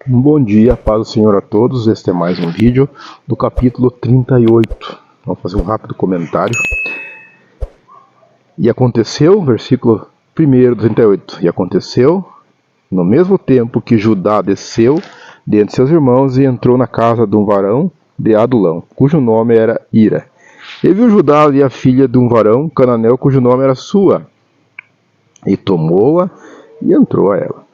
Um bom dia, paz do Senhor a todos. Este é mais um vídeo do capítulo 38. Vamos fazer um rápido comentário. E aconteceu, versículo 1 do 38. E aconteceu, no mesmo tempo que Judá desceu dentre seus irmãos e entrou na casa de um varão de Adulão, cujo nome era Ira. E viu Judá ali a filha de um varão cananeu, cujo nome era Sua. E tomou-a e entrou a ela.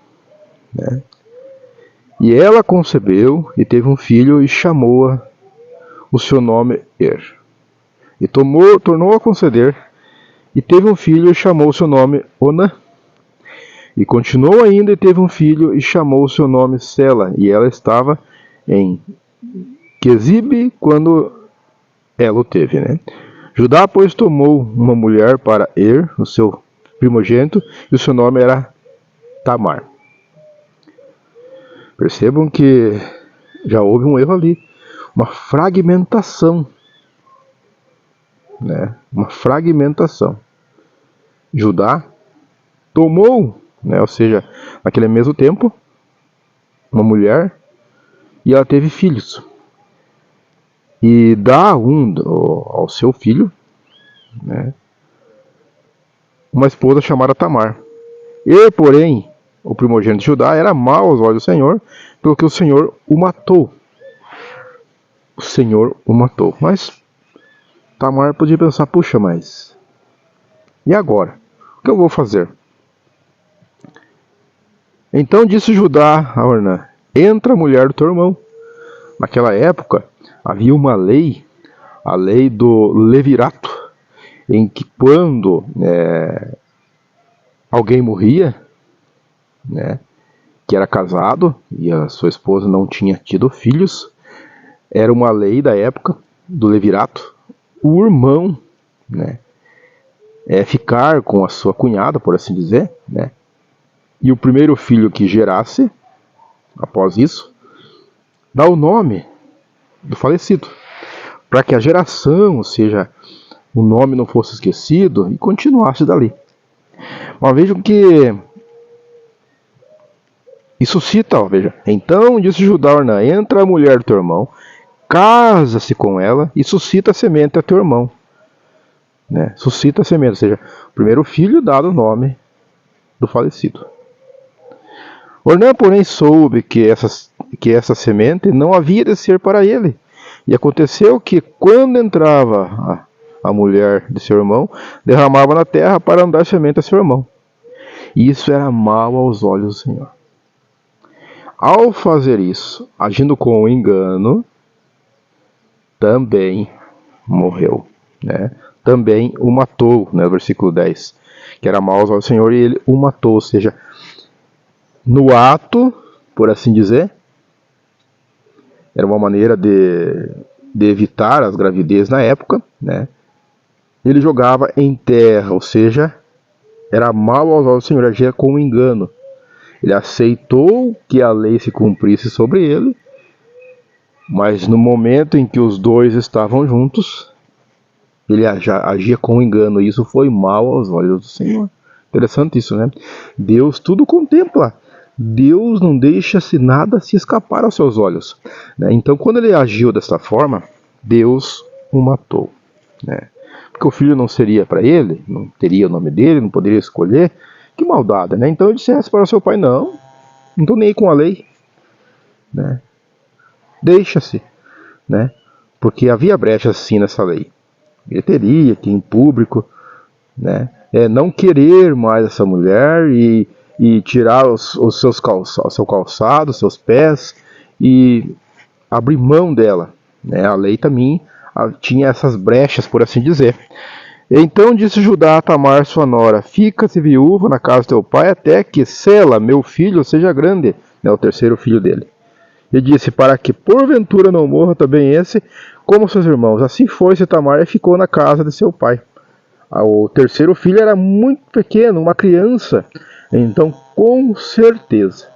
E ela concebeu e teve um filho e chamou-a o seu nome Er. E tornou a conceder e teve um filho e chamou o seu nome Onã. E continuou ainda e teve um filho e chamou o seu nome Sela. E ela estava em Quezibe quando ela o teve, Judá, pois, tomou uma mulher para Er, o seu primogênito, e o seu nome era Tamar. Percebam que já houve um erro ali, uma fragmentação, uma fragmentação. Judá tomou, ou seja, naquele mesmo tempo, uma mulher e ela teve filhos. E dá ao seu filho, uma esposa chamada Tamar. E, porém, o primogênito de Judá era mau aos olhos do Senhor, pelo que o Senhor o matou. O Senhor o matou. Mas Tamar podia pensar, puxa, mas e agora? O que eu vou fazer? Então disse Judá a Ornã: entra a mulher do teu irmão. Naquela época havia uma lei, a lei do levirato, em que quando alguém morria, que era casado e a sua esposa não tinha tido filhos, era uma lei da época do levirato, o irmão ficar com a sua cunhada, por assim dizer, e o primeiro filho que gerasse, após isso, dá o nome do falecido, para que a geração, ou seja, o nome não fosse esquecido e continuasse dali. Mas vejam que isso cita, veja. Então disse Judá a Ornã: entra a mulher do teu irmão, casa-se com ela e suscita a semente a teu irmão. Suscita a semente, ou seja, o primeiro filho dado o nome do falecido. Ornã, porém, soube que essa semente não havia de ser para ele. E aconteceu que, quando entrava a mulher de seu irmão, derramava na terra para dar semente a seu irmão. E isso era mal aos olhos do Senhor. Ao fazer isso, agindo com engano, também morreu. Também o matou, versículo 10. Que era mal aos olhos do Senhor e ele o matou, ou seja, no ato, por assim dizer, era uma maneira de evitar as gravidez na época, ele jogava em terra, ou seja, era mal aos olhos do Senhor, agia com engano. Ele aceitou que a lei se cumprisse sobre ele, mas no momento em que os dois estavam juntos, ele agia com engano, e isso foi mal aos olhos do Senhor. Interessante isso, Deus tudo contempla. Deus não deixa nada se escapar aos seus olhos. Então, quando ele agiu dessa forma, Deus o matou. Porque o filho não seria para ele, não teria o nome dele, não poderia escolher. Que maldade, Então ele dissesse para o seu pai: não estou nem aí com a lei. Deixa-se. Porque havia brecha assim nessa lei. Ele teria que, em público, não querer mais essa mulher e tirar o seu calçado, os seus pés e abrir mão dela. A lei também tinha essas brechas, por assim dizer. Então disse Judá a Tamar, sua nora: fica-se viúva na casa de teu pai até que Sela, meu filho, seja grande. O terceiro filho dele. E disse: para que porventura não morra também esse, como seus irmãos. Assim foi-se Tamar e ficou na casa de seu pai. O terceiro filho era muito pequeno, uma criança. Então, com certeza,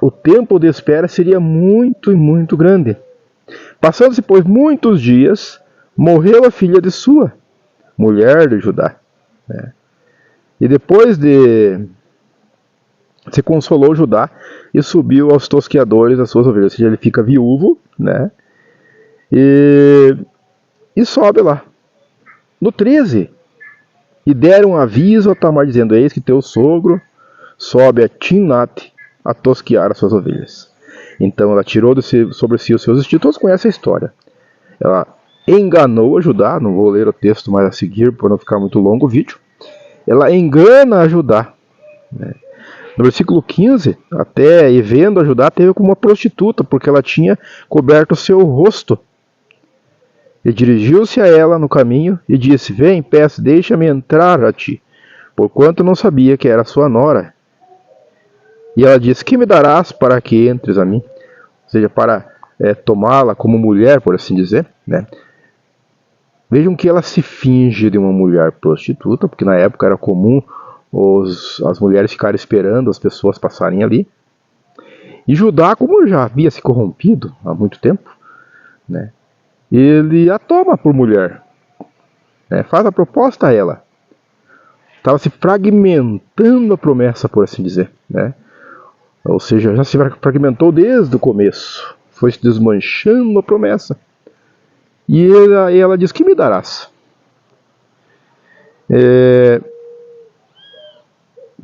o tempo de espera seria muito e muito grande. Passando-se, pois, muitos dias, morreu a filha de Sua, mulher de Judá. E depois de se consolou Judá e subiu aos tosqueadores das suas ovelhas. Ou seja, ele fica viúvo, né? E sobe lá. No 13, e deram aviso a Tamar, dizendo: eis que teu sogro sobe a Timnate a tosquear as suas ovelhas. Então ela tirou sobre si os seus vestidos. Todos conhecem a história. Ela enganou a Judá. Não vou ler o texto mais a seguir, por não ficar muito longo o vídeo. Ela engana a Judá, né? No versículo 15, até e vendo a Judá, teve como uma prostituta, porque ela tinha coberto o seu rosto. E dirigiu-se a ela no caminho e disse: vem, peço, deixa-me entrar a ti, porquanto não sabia que era sua nora. E ela disse: que me darás para que entres a mim? Ou seja, para tomá-la como mulher, por assim dizer, né? Vejam que ela se finge de uma mulher prostituta, porque na época era comum as mulheres ficarem esperando as pessoas passarem ali. E Judá, como já havia se corrompido há muito tempo, né, ele a toma por mulher, né, faz a proposta a ela. Estava se fragmentando a promessa, por assim dizer, né? Ou seja, já se fragmentou desde o começo, foi se desmanchando a promessa. E ela diz: que me darás?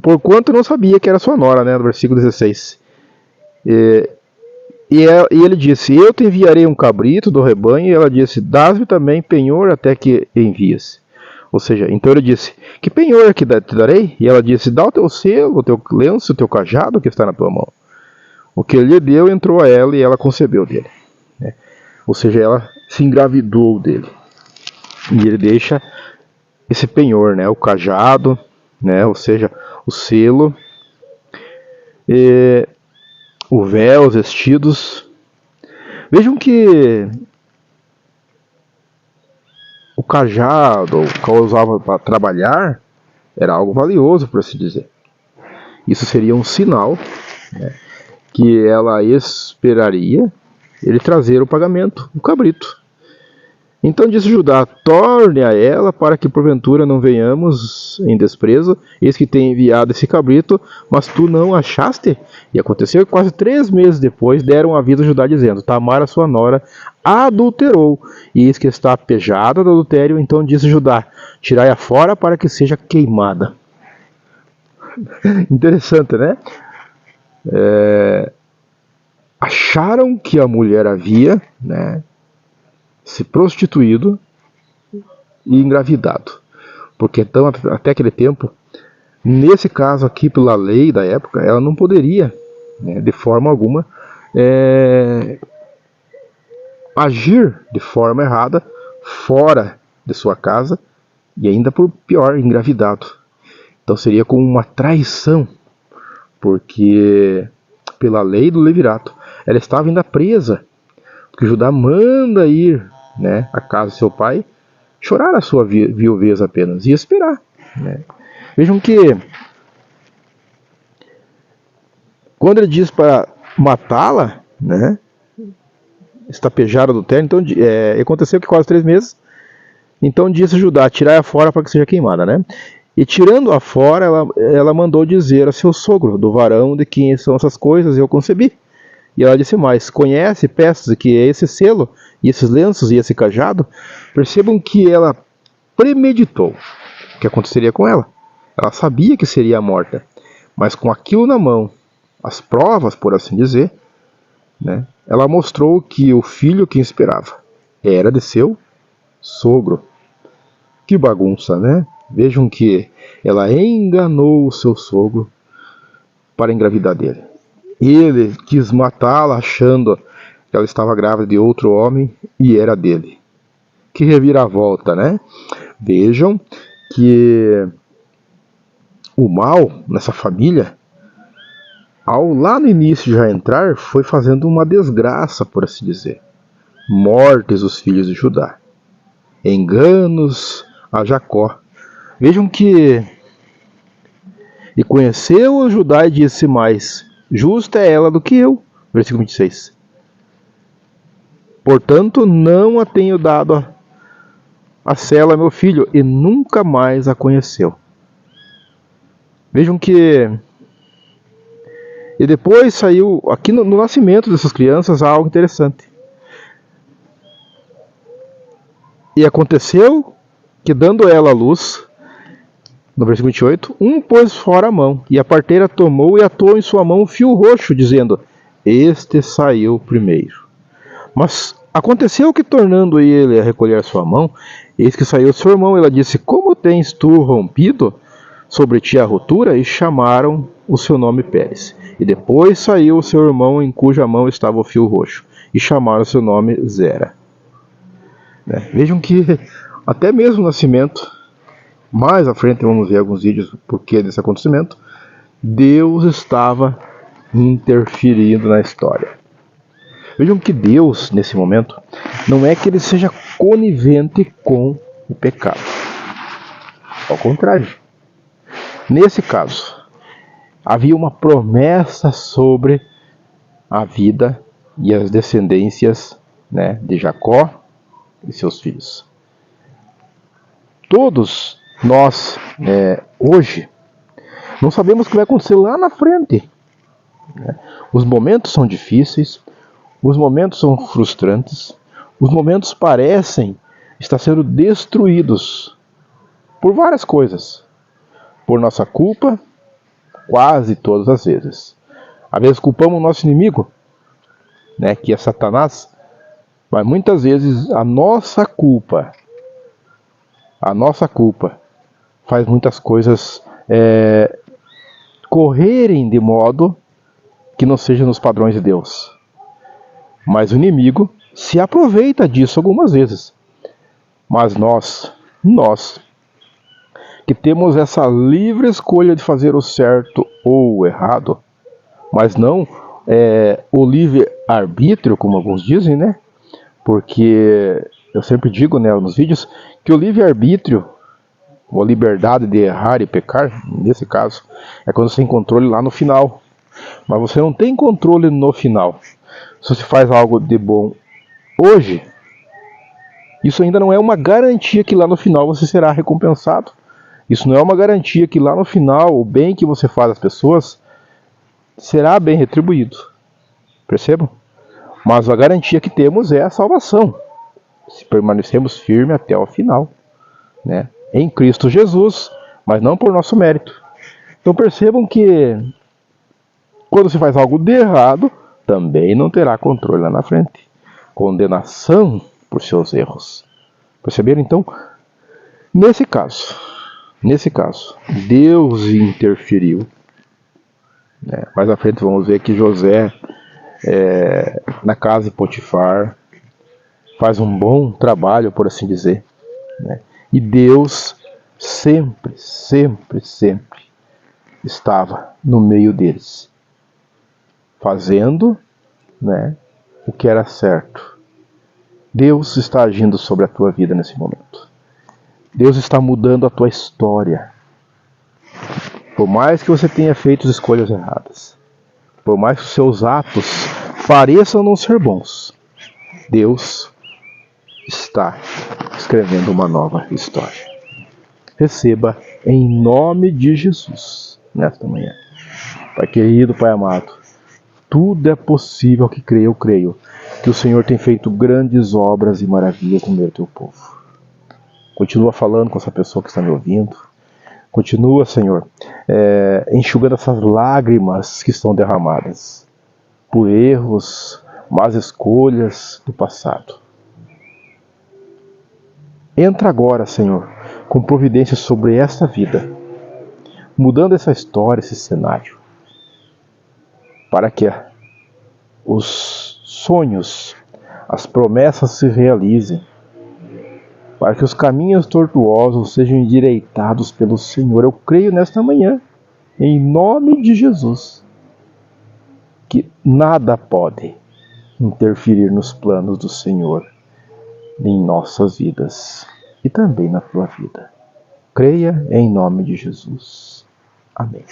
Porquanto não sabia que era sua nora, né, no versículo 16. E ele disse: eu te enviarei um cabrito do rebanho. E ela disse: dás-me também penhor até que envies. Ou seja, então ele disse: que penhor que te darei? E ela disse: dá o teu selo, o teu lenço, o teu cajado que está na tua mão. O que ele lhe deu entrou a ela e ela concebeu dele, né? Ou seja, ela se engravidou dele. E ele deixa esse penhor, né, o cajado, né, ou seja, o selo, o véu, os vestidos. Vejam que o cajado que ela usava para trabalhar era algo valioso, por assim dizer. Isso seria um sinal, né, que ela esperaria ele trazer o pagamento, o cabrito. Então disse Judá: torne a ela, para que porventura não venhamos em desprezo. Eis que tem enviado esse cabrito, mas tu não achaste? E aconteceu que quase 3 meses depois deram aviso a Judá, dizendo: Tamar, a sua nora, adulterou, e eis que está pejada do adultério. Então disse Judá: tirai-a fora para que seja queimada. Interessante, né? Acharam que a mulher havia, né, se prostituído e engravidado. Porque então, até aquele tempo, nesse caso aqui, pela lei da época, ela não poderia, né, de forma alguma, agir de forma errada fora de sua casa, e ainda por pior, engravidado. Então seria como uma traição, porque pela lei do levirato ela estava ainda presa, porque Judá manda ir, né, à casa de seu pai, chorar a sua viuvez apenas e esperar, né? Vejam que quando ele diz para matá-la, né, estapejada do terno, então aconteceu que quase 3 meses. Então disse Judá: tirai-a fora para que seja queimada, né? E tirando-a fora, ela mandou dizer a seu sogro: do varão de quem são essas coisas eu concebi. E ela disse mais: conhece, peças, que é esse selo, e esses lenços, e esse cajado? Percebam que ela premeditou o que aconteceria com ela. Ela sabia que seria morta, mas com aquilo na mão, as provas, por assim dizer, né, ela mostrou que o filho que esperava era de seu sogro. Que bagunça, né? Vejam que ela enganou o seu sogro para engravidar dele. Ele quis matá-la achando que ela estava grávida de outro homem e era dele. Que reviravolta, né? Vejam que o mal nessa família, ao lá no início já entrar, foi fazendo uma desgraça, por assim dizer. Mortes os filhos de Judá, enganos a Jacó. Vejam que e conheceu Judá e disse mais: justa é ela do que eu. Versículo 26. Portanto, não a tenho dado a Sela, meu filho, e nunca mais a conheceu. Vejam que E depois saiu, aqui no nascimento dessas crianças, há algo interessante. E aconteceu que, dando ela a luz, no versículo 28, um pôs fora a mão, e a parteira tomou e atou em sua mão um fio roxo, dizendo: este saiu primeiro. Mas aconteceu que, tornando ele a recolher sua mão, eis que saiu seu irmão. Ela disse: como tens tu rompido sobre ti a rotura? E chamaram o seu nome Pérez. E depois saiu o seu irmão, em cuja mão estava o fio roxo, e chamaram o seu nome Zera. Vejam que até mesmo o nascimento, mais à frente vamos ver alguns vídeos do porquê desse acontecimento, Deus estava interferindo na história. Vejam que Deus, nesse momento, não é que ele seja conivente com o pecado. Ao contrário. Nesse caso, havia uma promessa sobre a vida e as descendências, de Jacó e seus filhos. Todos nós, hoje, não sabemos o que vai acontecer lá na frente. Os momentos são difíceis, os momentos são frustrantes, os momentos parecem estar sendo destruídos por várias coisas. Por nossa culpa, quase todas as vezes. Às vezes culpamos o nosso inimigo, que é Satanás, mas muitas vezes a nossa culpa faz muitas coisas correrem de modo que não seja nos padrões de Deus. Mas o inimigo se aproveita disso algumas vezes. Mas nós que temos essa livre escolha de fazer o certo ou o errado, mas não o livre-arbítrio, como alguns dizem, Porque eu sempre digo, nos vídeos, que o livre-arbítrio, ou a liberdade de errar e pecar, nesse caso, é quando você tem controle lá no final. Mas você não tem controle no final. Se você faz algo de bom hoje, isso ainda não é uma garantia que lá no final você será recompensado. Isso não é uma garantia que lá no final o bem que você faz às pessoas será bem retribuído. Percebam? Mas a garantia que temos é a salvação. Se permanecemos firmes até o final. Em Cristo Jesus, mas não por nosso mérito. Então percebam que quando se faz algo de errado, também não terá controle lá na frente. Condenação por seus erros. Perceberam então? Nesse caso, Deus interferiu. Mais à frente vamos ver que José, na casa de Potifar, faz um bom trabalho, por assim dizer. E Deus sempre estava no meio deles, fazendo o que era certo. Deus está agindo sobre a tua vida nesse momento. Deus está mudando a tua história. Por mais que você tenha feito escolhas erradas, por mais que os seus atos pareçam não ser bons, Deus está escrevendo uma nova história. Receba em nome de Jesus nesta manhã. Pai querido, Pai amado, tudo é possível que creio, eu creio que o Senhor tem feito grandes obras e maravilhas no meio do teu povo. Continua falando com essa pessoa que está me ouvindo. Continua, Senhor, enxugando essas lágrimas que estão derramadas por erros, más escolhas do passado. Entra agora, Senhor, com providência sobre esta vida, mudando essa história, esse cenário, para que os sonhos, as promessas se realizem, para que os caminhos tortuosos sejam endireitados pelo Senhor. Eu creio nesta manhã, em nome de Jesus, que nada pode interferir nos planos do Senhor em nossas vidas e também na tua vida. Creia em nome de Jesus. Amém.